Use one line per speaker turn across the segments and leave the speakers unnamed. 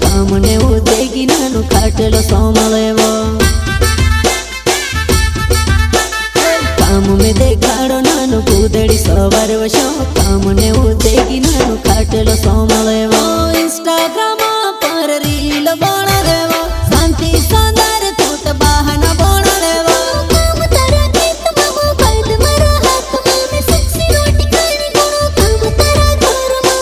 काम ने उदेगी नानु खाटेलो सोमलेवो काम में देखाड़ो नानु कूदड़ी सवार वशो काम ने उदेगी नानु खाटेलो सोमलेवो इंस्टाग्राम पर रील बना देवो शांति सौंदर्य तू तो बहाना बना देवो काम तारा गीत मामो कल मरा हाथ में सेक्सी रोटी खानी गुणो काम तारा घर में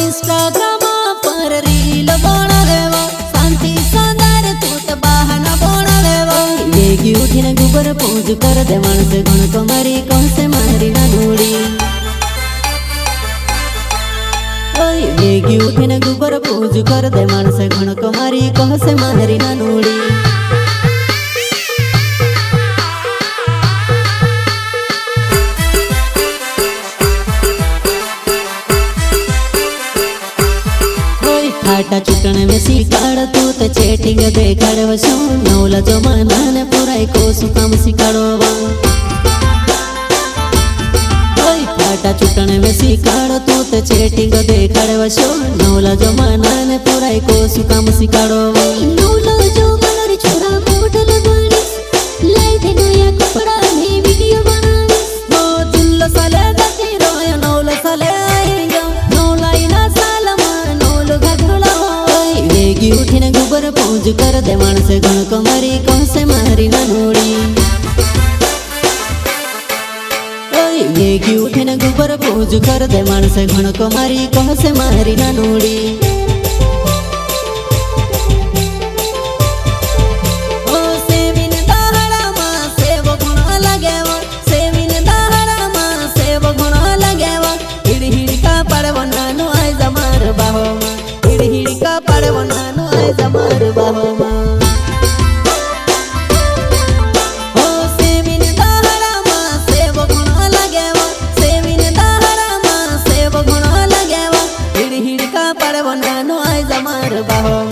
इंस्टाग्राम पर रील बना देवो शांति सौंदर्य तू तो बहाना बना देवो वेगी उठीने गुबर पूज कर दे मानस गुण को मारी कौन से मारी ना नूड़ी वेगी उठीने गुबर पूज कर दे मानस गुण को मारी कौन से मारी ना नूड़ी फाटा चुटन में सिखाड़ तू तो चेटिंग देखाड़ वशो नौला जो मानाने पुराई को सुकाम सिखाड़ो फाटा चुटन में सिखाड़ तू तो चेटिंग देखाड़ वशो नौला जो मानाने पुराई को सुकाम सिखाड़ो नौला जो मानारी छोरा मॉडल बनिस लाई दे नया कपड़ा में वीडियो बनानिस वो दुल्लो साले गति रोया नौला साले आएगा नौला इना सालमा नौलो घगड़ला वेगी उठीने गुबर पूज कर दे मानस गुण को मारी कौन से मारी ना नूड़ी वेगी उठीने गुबर पूज कर दे मानस गुण को मारी कौन से मारी ना नूड़ी ओ सेविन दाहड़ा मां सेव गुण लगेवा सेविन दाहड़ा मां सेव गुण लगेवा हिड़ी हिड़ी का पड़वा नानो आय जमार बाहो मां हिड़ी हिड़ी का पड़वा नानो आय जमार बाहो मां बाहो